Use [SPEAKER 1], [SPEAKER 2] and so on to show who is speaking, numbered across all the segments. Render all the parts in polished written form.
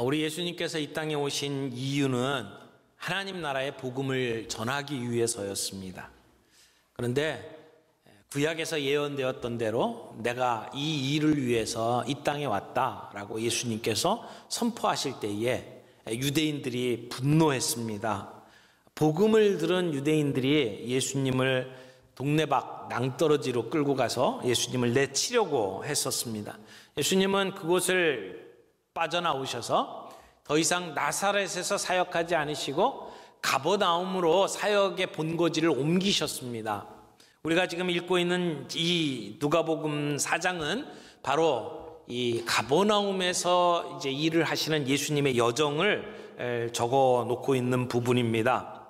[SPEAKER 1] 우리 예수님께서 이 땅에 오신 이유는 하나님 나라의 복음을 전하기 위해서였습니다. 그런데 구약에서 예언되었던 대로 내가 이 일을 위해서 이 땅에 왔다라고 예수님께서 선포하실 때에 유대인들이 분노했습니다. 복음을 들은 유대인들이 예수님을 동네 밖 낭떠러지로 끌고 가서 예수님을 내치려고 했었습니다. 예수님은 그곳을 빠져나오셔서 더 이상 나사렛에서 사역하지 않으시고 가버나움으로 사역의 본거지를 옮기셨습니다. 우리가 지금 읽고 있는 이 누가복음 4장은 바로 이 가버나움에서 이제 일을 하시는 예수님의 여정을 적어 놓고 있는 부분입니다.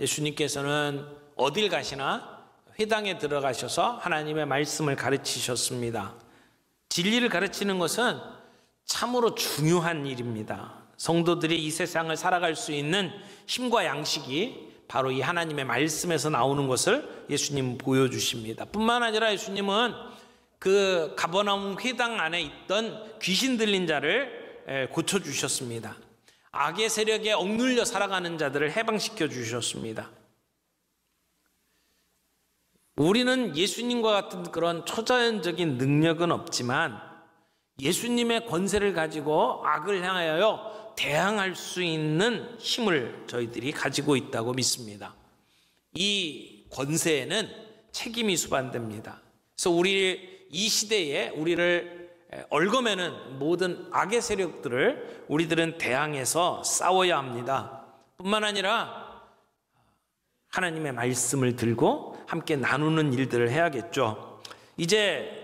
[SPEAKER 1] 예수님께서는 어딜 가시나 회당에 들어가셔서 하나님의 말씀을 가르치셨습니다. 진리를 가르치는 것은 참으로 중요한 일입니다. 성도들이 이 세상을 살아갈 수 있는 힘과 양식이 바로 이 하나님의 말씀에서 나오는 것을 예수님은 보여주십니다. 뿐만 아니라 예수님은 그 가버나움 회당 안에 있던 귀신 들린 자를 고쳐주셨습니다. 악의 세력에 억눌려 살아가는 자들을 해방시켜 주셨습니다. 우리는 예수님과 같은 그런 초자연적인 능력은 없지만 예수님의 권세를 가지고 악을 향하여 대항할 수 있는 힘을 저희들이 가지고 있다고 믿습니다. 이 권세에는 책임이 수반됩니다. 그래서 우리 이 시대에 우리를 얽어매는 모든 악의 세력들을 우리들은 대항해서 싸워야 합니다. 뿐만 아니라 하나님의 말씀을 들고 함께 나누는 일들을 해야겠죠. 이제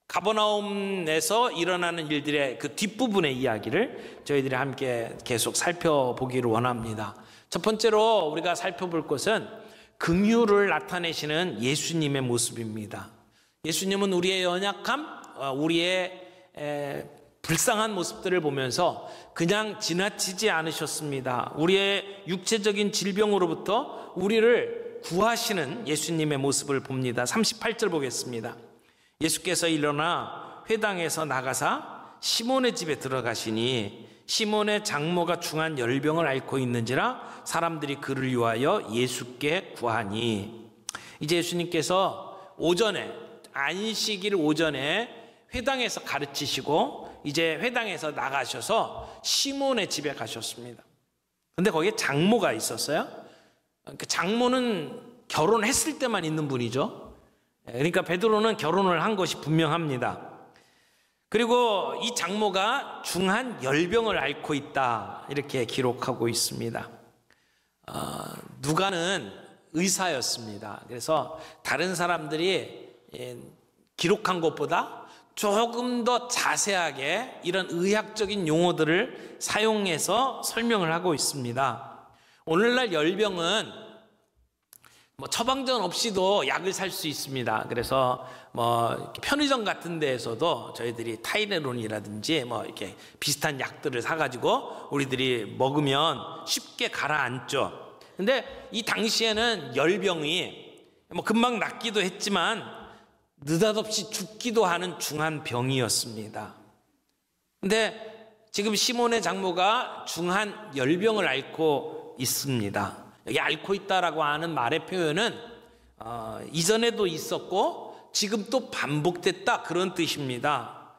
[SPEAKER 1] 가버나움에서 일어나는 일들의 그 뒷부분의 이야기를 저희들이 함께 계속 살펴보기를 원합니다. 첫 번째로 우리가 살펴볼 것은 긍휼을 나타내시는 예수님의 모습입니다. 예수님은 우리의 연약함, 우리의 불쌍한 모습들을 보면서 그냥 지나치지 않으셨습니다. 우리의 육체적인 질병으로부터 우리를 구하시는 예수님의 모습을 봅니다. 38절 보겠습니다. 예수께서 일어나 회당에서 나가사 시몬의 집에 들어가시니 시몬의 장모가 중한 열병을 앓고 있는지라 사람들이 그를 위하여 예수께 구하니. 이제 예수님께서 오전에 안식일 오전에 회당에서 가르치시고 이제 회당에서 나가셔서 시몬의 집에 가셨습니다. 근데 거기에 장모가 있었어요. 그 장모는 결혼했을 때만 있는 분이죠. 그러니까 베드로는 결혼을 한 것이 분명합니다. 그리고 이 장모가 중한 열병을 앓고 있다 이렇게 기록하고 있습니다. 누가는 의사였습니다. 그래서 다른 사람들이 기록한 것보다 조금 더 자세하게 이런 의학적인 용어들을 사용해서 설명을 하고 있습니다. 오늘날 열병은 처방전 없이도 약을 살 수 있습니다. 그래서 편의점 같은 데에서도 저희들이 타이레논이라든지 이렇게 비슷한 약들을 사가지고 우리들이 먹으면 쉽게 가라앉죠. 근데 이 당시에는 열병이 금방 낫기도 했지만 느닷없이 죽기도 하는 중한 병이었습니다. 근데 지금 시몬의 장모가 중한 열병을 앓고 있습니다. 여기 앓고 있다라고 하는 말의 표현은 이전에도 있었고 지금 또 반복됐다 그런 뜻입니다.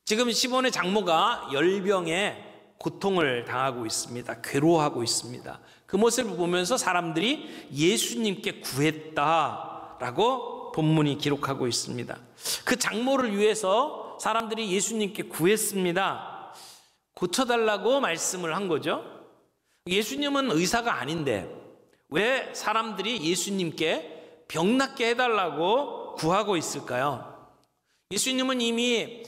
[SPEAKER 1] 지금 시몬의 장모가 열병에 고통을 당하고 있습니다. 괴로워하고 있습니다. 그 모습을 보면서 사람들이 예수님께 구했다라고 본문이 기록하고 있습니다. 그 장모를 위해서 사람들이 예수님께 구했습니다. 고쳐달라고 말씀을 한 거죠. 예수님은 의사가 아닌데 왜 사람들이 예수님께 병 낫게 해달라고 구하고 있을까요? 예수님은 이미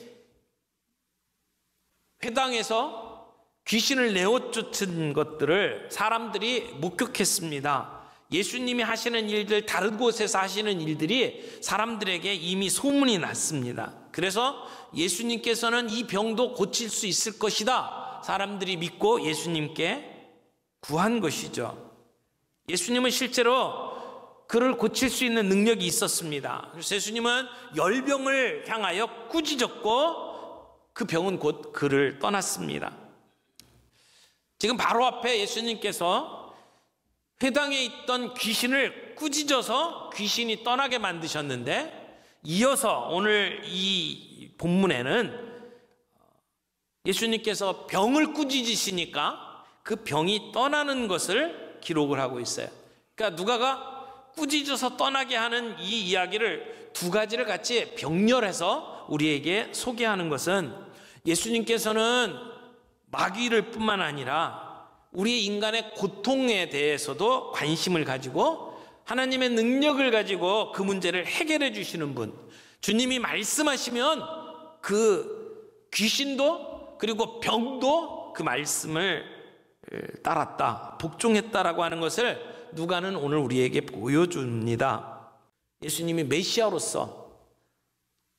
[SPEAKER 1] 회당에서 귀신을 내어쫓은 것들을 사람들이 목격했습니다. 예수님이 하시는 일들, 다른 곳에서 하시는 일들이 사람들에게 이미 소문이 났습니다. 그래서 예수님께서는 이 병도 고칠 수 있을 것이다. 사람들이 믿고 예수님께 구한 것이죠. 예수님은 실제로 그를 고칠 수 있는 능력이 있었습니다. 그래서 예수님은 열병을 향하여 꾸짖었고 그 병은 곧 그를 떠났습니다. 지금 바로 앞에 예수님께서 회당에 있던 귀신을 꾸짖어서 귀신이 떠나게 만드셨는데, 이어서 오늘 이 본문에는 예수님께서 병을 꾸짖으시니까 그 병이 떠나는 것을 기록을 하고 있어요. 그러니까 누가가 꾸짖어서 떠나게 하는 이 이야기를 두 가지를 같이 병렬해서 우리에게 소개하는 것은, 예수님께서는 마귀를 뿐만 아니라 우리 인간의 고통에 대해서도 관심을 가지고 하나님의 능력을 가지고 그 문제를 해결해 주시는 분, 주님이 말씀하시면 그 귀신도 그리고 병도 그 말씀을 따랐다, 복종했다라고 하는 것을 누가는 오늘 우리에게 보여줍니다. 예수님이 메시아로서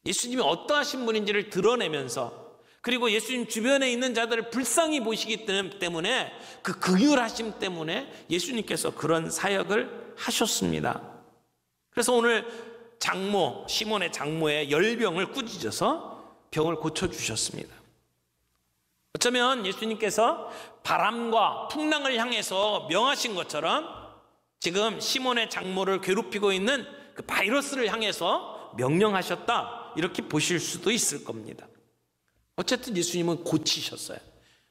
[SPEAKER 1] 예수님이 어떠하신 분인지를 드러내면서, 그리고 예수님 주변에 있는 자들을 불쌍히 보시기 때문에, 그 긍휼하심 때문에 예수님께서 그런 사역을 하셨습니다. 그래서 오늘 장모, 시몬의 장모의 열병을 꾸짖어서 병을 고쳐주셨습니다. 어쩌면 예수님께서 바람과 풍랑을 향해서 명하신 것처럼 지금 시몬의 장모를 괴롭히고 있는 그 바이러스를 향해서 명령하셨다, 이렇게 보실 수도 있을 겁니다. 어쨌든 예수님은 고치셨어요.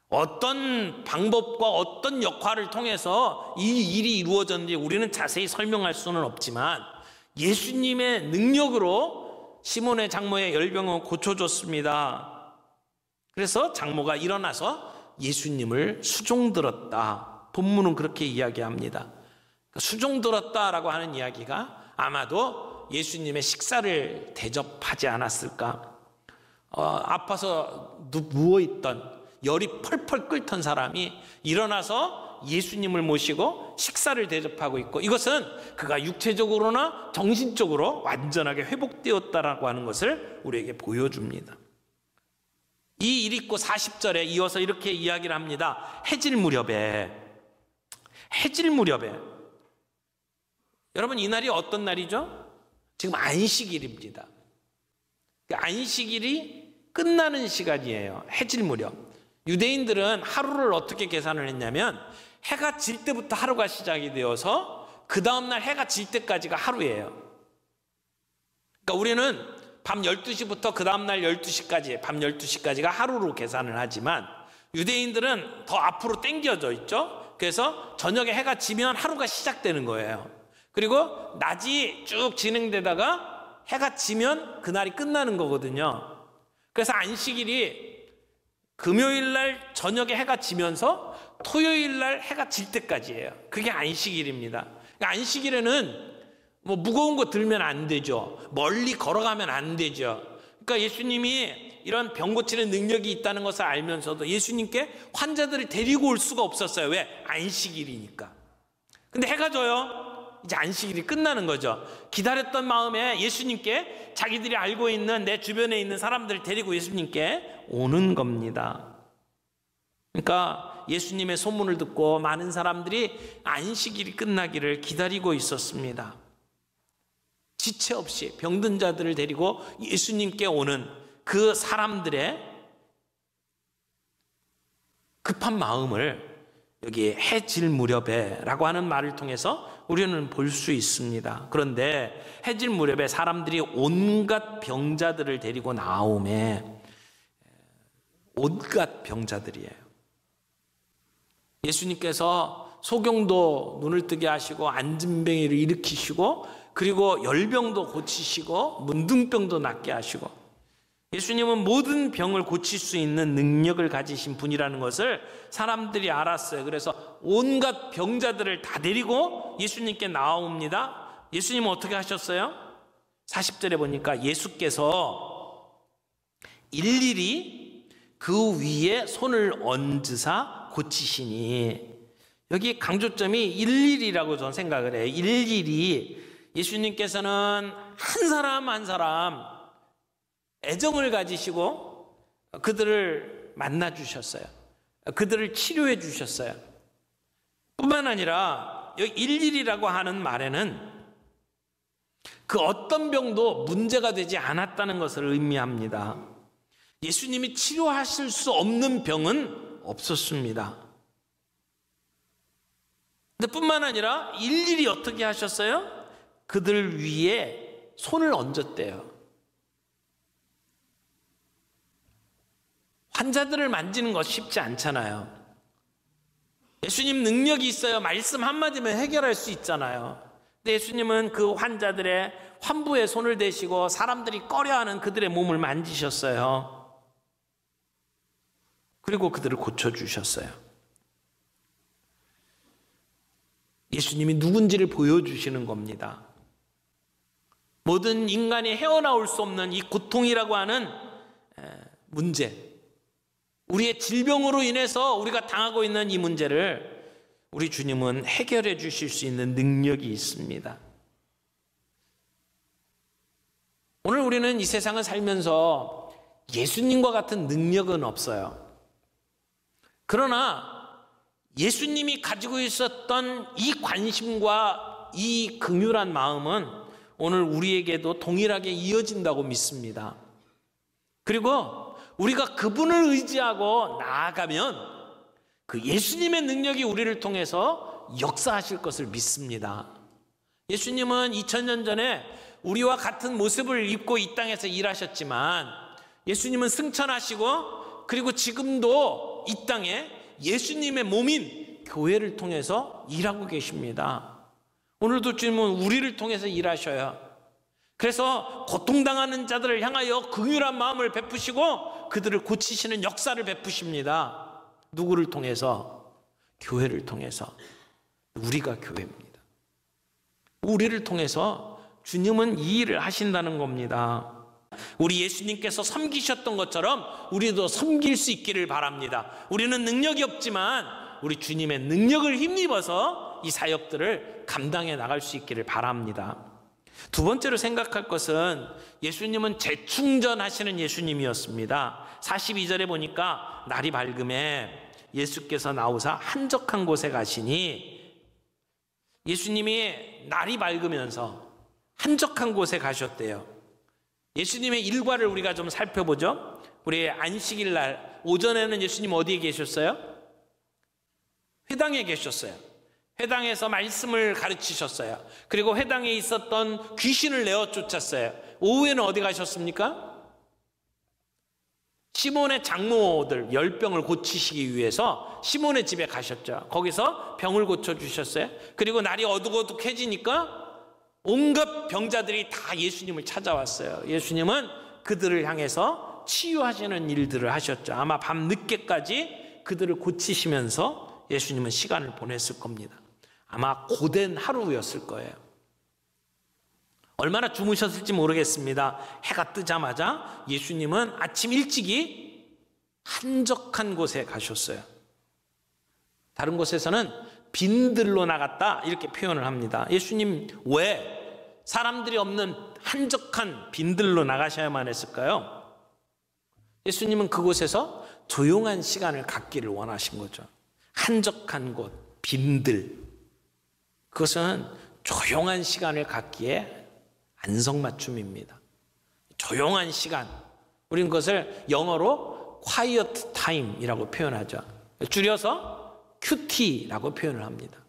[SPEAKER 1] 어떤 방법과 어떤 역할을 통해서 이 일이 이루어졌는지 우리는 자세히 설명할 수는 없지만, 예수님의 능력으로 시몬의 장모의 열병은 고쳐줬습니다. 그래서 장모가 일어나서 예수님을 수종들었다. 본문은 그렇게 이야기합니다. 수종들었다라고 하는 이야기가 아마도 예수님의 식사를 대접하지 않았을까. 아파서 누워있던, 열이 펄펄 끓던 사람이 일어나서 예수님을 모시고 식사를 대접하고 있고, 이것은 그가 육체적으로나 정신적으로 완전하게 회복되었다라고 하는 것을 우리에게 보여줍니다. 이 1읽고 40절에 이어서 이렇게 이야기를 합니다. 해질 무렵에, 여러분, 이 날이 어떤 날이죠? 지금 안식일입니다. 안식일이 끝나는 시간이에요. 해질 무렵. 유대인들은 하루를 어떻게 계산을 했냐면, 해가 질 때부터 하루가 시작이 되어서 그 다음날 해가 질 때까지가 하루예요. 그러니까 우리는 밤 12시부터 그 다음날 12시까지, 밤 12시까지가 하루로 계산을 하지만, 유대인들은 더 앞으로 당겨져 있죠. 그래서 저녁에 해가 지면 하루가 시작되는 거예요. 그리고 낮이 쭉 진행되다가 해가 지면 그날이 끝나는 거거든요. 그래서 안식일이 금요일날 저녁에 해가 지면서 토요일날 해가 질 때까지예요. 그게 안식일입니다. 그러니까 안식일에는 뭐 무거운 거 들면 안 되죠. 멀리 걸어가면 안 되죠. 그러니까 예수님이 이런 병 고치는 능력이 있다는 것을 알면서도 예수님께 환자들을 데리고 올 수가 없었어요. 왜? 안식일이니까. 근데 해가 져요. 이제 안식일이 끝나는 거죠. 기다렸던 마음에 예수님께, 자기들이 알고 있는 내 주변에 있는 사람들을 데리고 예수님께 오는 겁니다. 그러니까 예수님의 소문을 듣고 많은 사람들이 안식일이 끝나기를 기다리고 있었습니다. 지체 없이 병든 자들을 데리고 예수님께 오는 그 사람들의 급한 마음을 여기 해질 무렵에 라고 하는 말을 통해서 우리는 볼 수 있습니다. 그런데 해질 무렵에 사람들이 온갖 병자들을 데리고 나오매, 온갖 병자들이에요. 예수님께서 소경도 눈을 뜨게 하시고 안진뱅이를 일으키시고, 그리고 열병도 고치시고 문둥병도 낫게 하시고, 예수님은 모든 병을 고칠 수 있는 능력을 가지신 분이라는 것을 사람들이 알았어요. 그래서 온갖 병자들을 다 데리고 예수님께 나옵니다. 예수님은 어떻게 하셨어요? 40절에 보니까 예수께서 일일이 그 위에 손을 얹으사 고치시니, 여기 강조점이 일일이라고 저는 생각을 해요. 일일이. 예수님께서는 한 사람 한 사람 애정을 가지시고 그들을 만나 주셨어요. 그들을 치료해 주셨어요. 뿐만 아니라 여기 일일이라고 하는 말에는 그 어떤 병도 문제가 되지 않았다는 것을 의미합니다. 예수님이 치료하실 수 없는 병은 없었습니다. 근데 뿐만 아니라 일일이 어떻게 하셨어요? 그들 위에 손을 얹었대요. 환자들을 만지는 거 쉽지 않잖아요. 예수님 능력이 있어요. 말씀 한마디면 해결할 수 있잖아요. 근데 예수님은 그 환자들의 환부에 손을 대시고 사람들이 꺼려하는 그들의 몸을 만지셨어요. 그리고 그들을 고쳐주셨어요. 예수님이 누군지를 보여주시는 겁니다. 모든 인간이 헤어나올 수 없는 이 고통이라고 하는 문제, 우리의 질병으로 인해서 우리가 당하고 있는 이 문제를 우리 주님은 해결해 주실 수 있는 능력이 있습니다. 오늘 우리는 이 세상을 살면서 예수님과 같은 능력은 없어요. 그러나 예수님이 가지고 있었던 이 관심과 이 긍휼한 마음은 오늘 우리에게도 동일하게 이어진다고 믿습니다. 그리고 우리가 그분을 의지하고 나아가면 그 예수님의 능력이 우리를 통해서 역사하실 것을 믿습니다. 예수님은 2000년 전에 우리와 같은 모습을 입고 이 땅에서 일하셨지만 예수님은 승천하시고 그리고 지금도 이 땅에 예수님의 몸인 교회를 통해서 일하고 계십니다. 오늘도 주님은 우리를 통해서 일하셔요. 그래서 고통당하는 자들을 향하여 긍휼한 마음을 베푸시고 그들을 고치시는 역사를 베푸십니다. 누구를 통해서? 교회를 통해서. 우리가 교회입니다. 우리를 통해서 주님은 이 일을 하신다는 겁니다. 우리 예수님께서 섬기셨던 것처럼 우리도 섬길 수 있기를 바랍니다. 우리는 능력이 없지만 우리 주님의 능력을 힘입어서 이 사역들을 감당해 나갈 수 있기를 바랍니다. 두 번째로 생각할 것은 예수님은 재충전하시는 예수님이었습니다. 42절에 보니까 날이 밝음에 예수께서 나오사 한적한 곳에 가시니, 예수님이 날이 밝으면서 한적한 곳에 가셨대요. 예수님의 일과를 우리가 좀 살펴보죠. 우리 안식일 날 오전에는 예수님 어디에 계셨어요? 회당에 계셨어요. 회당에서 말씀을 가르치셨어요. 그리고 회당에 있었던 귀신을 내어 쫓았어요. 오후에는 어디 가셨습니까? 시몬의 장모들 10병을 고치시기 위해서 시몬의 집에 가셨죠. 거기서 병을 고쳐주셨어요. 그리고 날이 어둑어둑해지니까 온갖 병자들이 다 예수님을 찾아왔어요. 예수님은 그들을 향해서 치유하시는 일들을 하셨죠. 아마 밤 늦게까지 그들을 고치시면서 예수님은 시간을 보냈을 겁니다. 아마 고된 하루였을 거예요. 얼마나 주무셨을지 모르겠습니다. 해가 뜨자마자 예수님은 아침 일찍이 한적한 곳에 가셨어요. 다른 곳에서는 빈들로 나갔다 이렇게 표현을 합니다. 예수님 왜 사람들이 없는 한적한 빈들로 나가셔야만 했을까요? 예수님은 그곳에서 조용한 시간을 갖기를 원하신 거죠. 한적한 곳, 빈들, 그것은 조용한 시간을 갖기에 안성맞춤입니다. 조용한 시간, 우리는 그것을 영어로 quiet time이라고 표현하죠. 줄여서 큐티라고 표현을 합니다.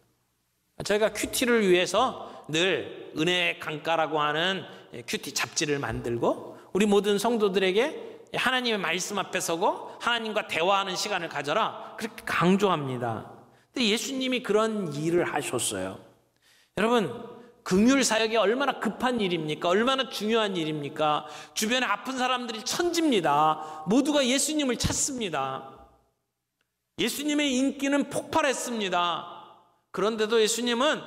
[SPEAKER 1] 저희가 큐티를 위해서 늘 은혜의 강가라고 하는 큐티 잡지를 만들고 우리 모든 성도들에게 하나님의 말씀 앞에 서고 하나님과 대화하는 시간을 가져라 그렇게 강조합니다. 근데 예수님이 그런 일을 하셨어요. 여러분, 긍휼 사역이 얼마나 급한 일입니까? 얼마나 중요한 일입니까? 주변에 아픈 사람들이 천지입니다. 모두가 예수님을 찾습니다. 예수님의 인기는 폭발했습니다. 그런데도 예수님은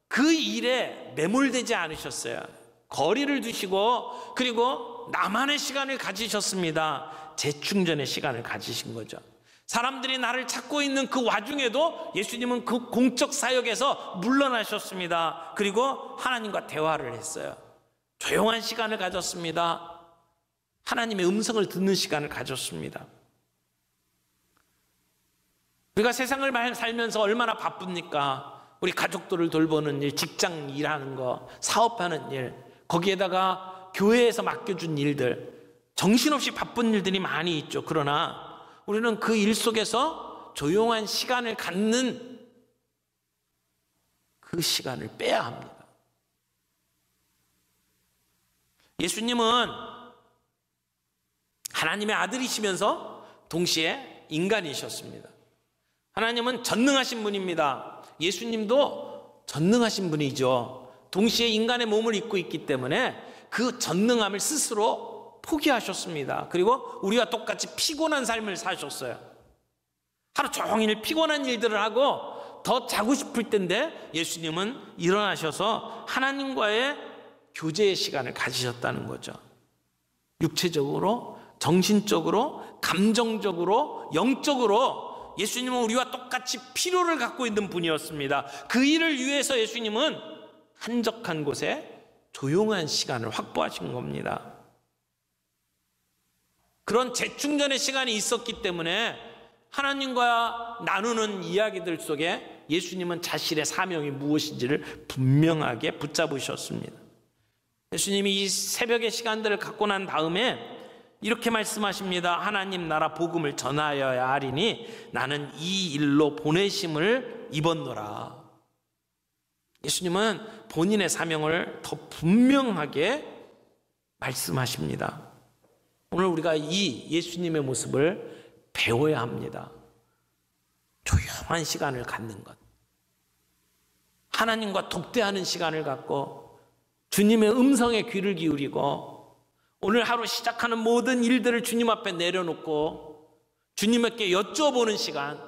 [SPEAKER 1] 그 일에 매몰되지 않으셨어요. 거리를 두시고 그리고 나만의 시간을 가지셨습니다. 재충전의 시간을 가지신 거죠. 사람들이 나를 찾고 있는 그 와중에도 예수님은 그 공적 사역에서 물러나셨습니다. 그리고 하나님과 대화를 했어요. 조용한 시간을 가졌습니다. 하나님의 음성을 듣는 시간을 가졌습니다. 우리가 세상을 살면서 얼마나 바쁩니까? 우리 가족들을 돌보는 일, 직장 일하는 거, 사업하는 일, 거기에다가 교회에서 맡겨준 일들, 정신없이 바쁜 일들이 많이 있죠. 그러나 우리는 그 일 속에서 조용한 시간을 갖는 그 시간을 빼야 합니다. 예수님은 하나님의 아들이시면서 동시에 인간이셨습니다. 하나님은 전능하신 분입니다. 예수님도 전능하신 분이죠. 동시에 인간의 몸을 입고 있기 때문에 그 전능함을 스스로 포기하셨습니다. 그리고 우리와 똑같이 피곤한 삶을 사셨어요. 하루 종일 피곤한 일들을 하고 더 자고 싶을 때인데 예수님은 일어나셔서 하나님과의 교제의 시간을 가지셨다는 거죠. 육체적으로, 정신적으로, 감정적으로, 영적으로 예수님은 우리와 똑같이 필요를 갖고 있는 분이었습니다. 그 일을 위해서 예수님은 한적한 곳에 조용한 시간을 확보하신 겁니다. 그런 재충전의 시간이 있었기 때문에 하나님과 나누는 이야기들 속에 예수님은 자신의 사명이 무엇인지를 분명하게 붙잡으셨습니다. 예수님이 이 새벽의 시간들을 갖고 난 다음에 이렇게 말씀하십니다. 하나님 나라 복음을 전하여야 하리니 나는 이 일로 보내심을 입었노라. 예수님은 본인의 사명을 더 분명하게 말씀하십니다. 오늘 우리가 이 예수님의 모습을 배워야 합니다. 조용한 시간을 갖는 것, 하나님과 독대하는 시간을 갖고 주님의 음성에 귀를 기울이고 오늘 하루 시작하는 모든 일들을 주님 앞에 내려놓고 주님께 여쭤보는 시간,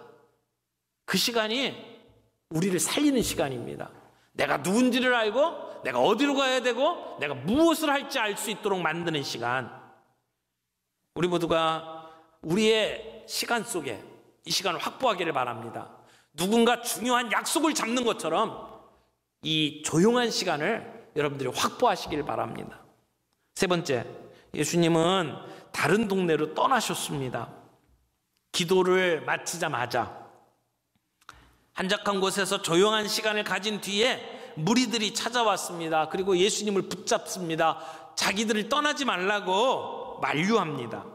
[SPEAKER 1] 그 시간이 우리를 살리는 시간입니다. 내가 누군지를 알고 내가 어디로 가야 되고 내가 무엇을 할지 알 수 있도록 만드는 시간. 우리 모두가 우리의 시간 속에 이 시간을 확보하기를 바랍니다. 누군가 중요한 약속을 잡는 것처럼 이 조용한 시간을 여러분들이 확보하시길 바랍니다. 세 번째, 예수님은 다른 동네로 떠나셨습니다. 기도를 마치자마자 한적한 곳에서 조용한 시간을 가진 뒤에 무리들이 찾아왔습니다. 그리고 예수님을 붙잡습니다. 자기들을 떠나지 말라고 만류합니다.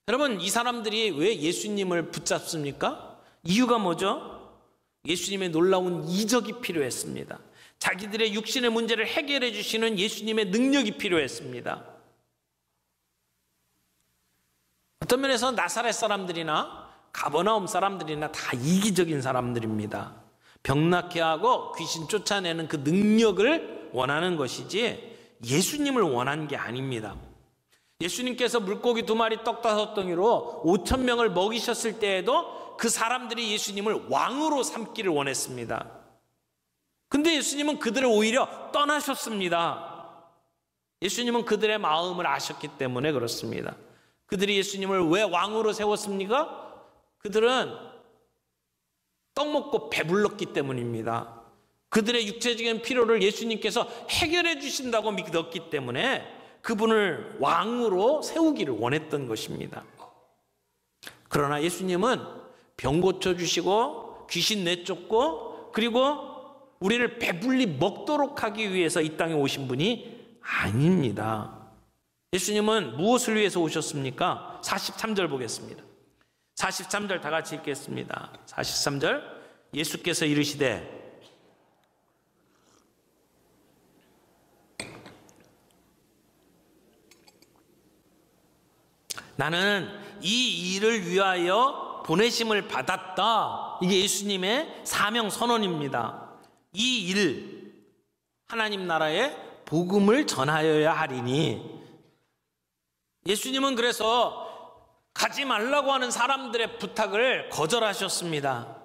[SPEAKER 1] 여러분, 이 사람들이 왜 예수님을 붙잡습니까? 이유가 뭐죠? 예수님의 놀라운 이적이 필요했습니다. 자기들의 육신의 문제를 해결해 주시는 예수님의 능력이 필요했습니다. 어떤 면에서 나사렛 사람들이나 가버나움 사람들이나 다 이기적인 사람들입니다. 병낫게 하고 귀신 쫓아내는 그 능력을 원하는 것이지 예수님을 원한 게 아닙니다. 예수님께서 물고기 2마리 떡 5덩이로 5,000명을 먹이셨을 때에도 그 사람들이 예수님을 왕으로 삼기를 원했습니다. 근데 예수님은 그들을 오히려 떠나셨습니다. 예수님은 그들의 마음을 아셨기 때문에 그렇습니다. 그들이 예수님을 왜 왕으로 세웠습니까? 그들은 떡 먹고 배불렀기 때문입니다. 그들의 육체적인 필요를 예수님께서 해결해 주신다고 믿었기 때문에 그분을 왕으로 세우기를 원했던 것입니다. 그러나 예수님은 병 고쳐주시고 귀신 내쫓고 그리고 우리를 배불리 먹도록 하기 위해서 이 땅에 오신 분이 아닙니다. 예수님은 무엇을 위해서 오셨습니까? 43절 보겠습니다. 43절 다 같이 읽겠습니다. 43절, 예수께서 이르시되 나는 이 일을 위하여 보내심을 받았다. 이게 예수님의 사명 선언입니다. 이 일, 하나님 나라의 복음을 전하여야 하리니. 예수님은 그래서 가지 말라고 하는 사람들의 부탁을 거절하셨습니다.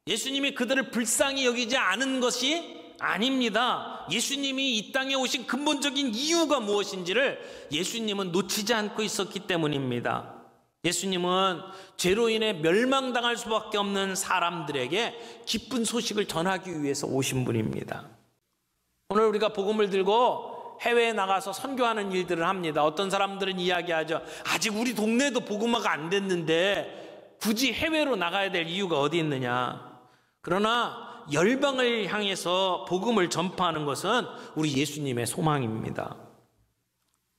[SPEAKER 1] 예수님이 그들을 불쌍히 여기지 않은 것이 아닙니다. 예수님이 이 땅에 오신 근본적인 이유가 무엇인지를 예수님은 놓치지 않고 있었기 때문입니다. 예수님은 죄로 인해 멸망당할 수밖에 없는 사람들에게 기쁜 소식을 전하기 위해서 오신 분입니다. 오늘 우리가 복음을 들고 해외에 나가서 선교하는 일들을 합니다. 어떤 사람들은 이야기하죠. 아직 우리 동네도 복음화가 안 됐는데 굳이 해외로 나가야 될 이유가 어디 있느냐. 그러나 열방을 향해서 복음을 전파하는 것은 우리 예수님의 소망입니다.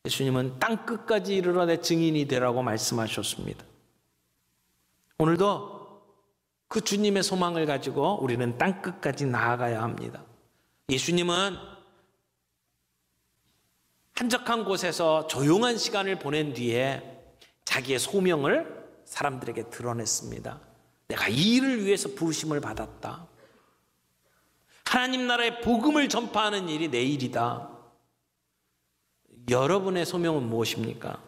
[SPEAKER 1] 예수님은 땅 끝까지 이르러 내 증인이 되라고 말씀하셨습니다. 오늘도 그 주님의 소망을 가지고 우리는 땅 끝까지 나아가야 합니다. 예수님은 한적한 곳에서 조용한 시간을 보낸 뒤에 자기의 소명을 사람들에게 드러냈습니다. 내가 이 일을 위해서 부르심을 받았다. 하나님 나라의 복음을 전파하는 일이 내 일이다. 여러분의 소명은 무엇입니까?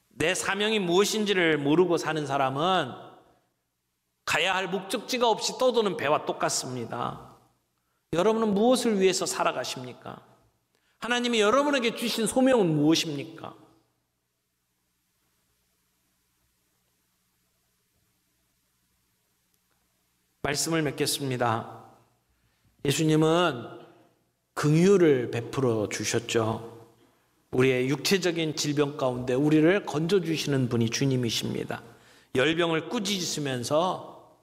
[SPEAKER 1] 내 사명이 무엇인지를 모르고 사는 사람은 가야 할 목적지가 없이 떠도는 배와 똑같습니다. 여러분은 무엇을 위해서 살아가십니까? 하나님이 여러분에게 주신 소명은 무엇입니까? 말씀을 맺겠습니다. 예수님은 긍휼을 베풀어 주셨죠. 우리의 육체적인 질병 가운데 우리를 건져주시는 분이 주님이십니다. 열병을 꾸짖으시면서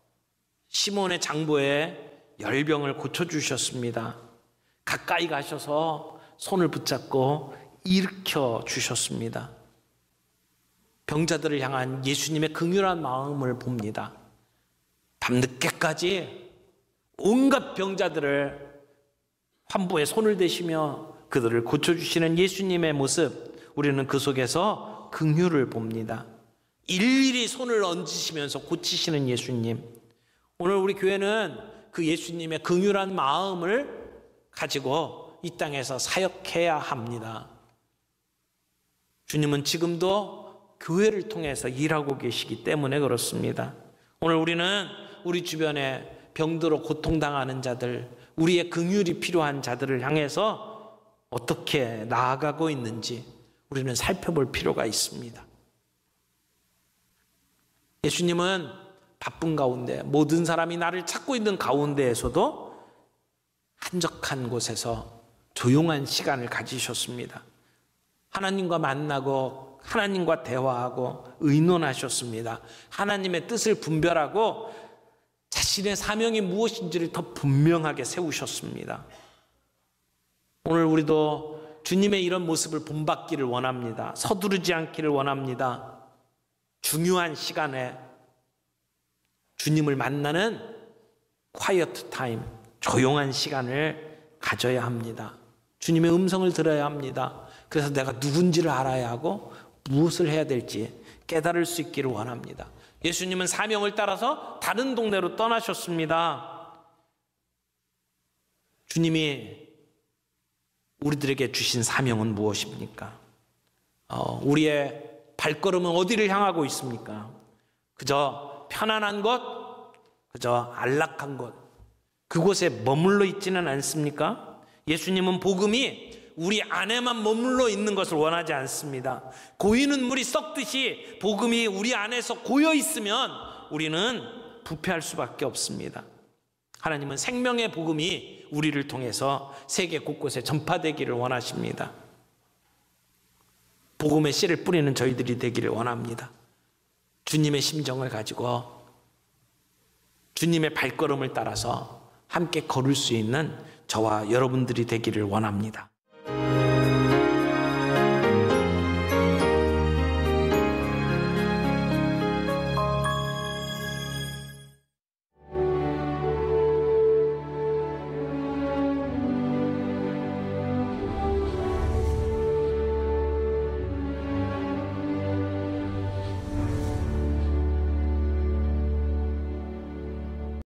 [SPEAKER 1] 시몬의 장보에 열병을 고쳐주셨습니다. 가까이 가셔서 손을 붙잡고 일으켜 주셨습니다. 병자들을 향한 예수님의 긍휼한 마음을 봅니다. 밤늦게까지 온갖 병자들을 환부에 손을 대시며 그들을 고쳐주시는 예수님의 모습, 우리는 그 속에서 긍휼을 봅니다. 일일이 손을 얹으시면서 고치시는 예수님. 오늘 우리 교회는 그 예수님의 긍휼한 마음을 가지고 이 땅에서 사역해야 합니다. 주님은 지금도 교회를 통해서 일하고 계시기 때문에 그렇습니다. 오늘 우리는 우리 주변에 병들어 고통당하는 자들, 우리의 긍휼이 필요한 자들을 향해서 어떻게 나아가고 있는지 우리는 살펴볼 필요가 있습니다. 예수님은 바쁜 가운데, 모든 사람이 나를 찾고 있는 가운데에서도 한적한 곳에서 조용한 시간을 가지셨습니다. 하나님과 만나고 하나님과 대화하고 의논하셨습니다. 하나님의 뜻을 분별하고 자신의 사명이 무엇인지를 더 분명하게 세우셨습니다. 오늘 우리도 주님의 이런 모습을 본받기를 원합니다. 서두르지 않기를 원합니다. 중요한 시간에 주님을 만나는 quiet time, 조용한 시간을 가져야 합니다. 주님의 음성을 들어야 합니다. 그래서 내가 누군지를 알아야 하고 무엇을 해야 될지 깨달을 수 있기를 원합니다. 예수님은 사명을 따라서 다른 동네로 떠나셨습니다. 주님이 우리들에게 주신 사명은 무엇입니까? 우리의 발걸음은 어디를 향하고 있습니까? 그저 편안한 곳, 그저 안락한 곳, 그곳에 머물러 있지는 않습니까? 예수님은 복음이 우리 안에만 머물러 있는 것을 원하지 않습니다. 고이는 물이 썩듯이 복음이 우리 안에서 고여 있으면 우리는 부패할 수밖에 없습니다. 하나님은 생명의 복음이 우리를 통해서 세계 곳곳에 전파되기를 원하십니다. 복음의 씨를 뿌리는 저희들이 되기를 원합니다. 주님의 심정을 가지고 주님의 발걸음을 따라서 함께 걸을 수 있는 저와 여러분들이 되기를 원합니다.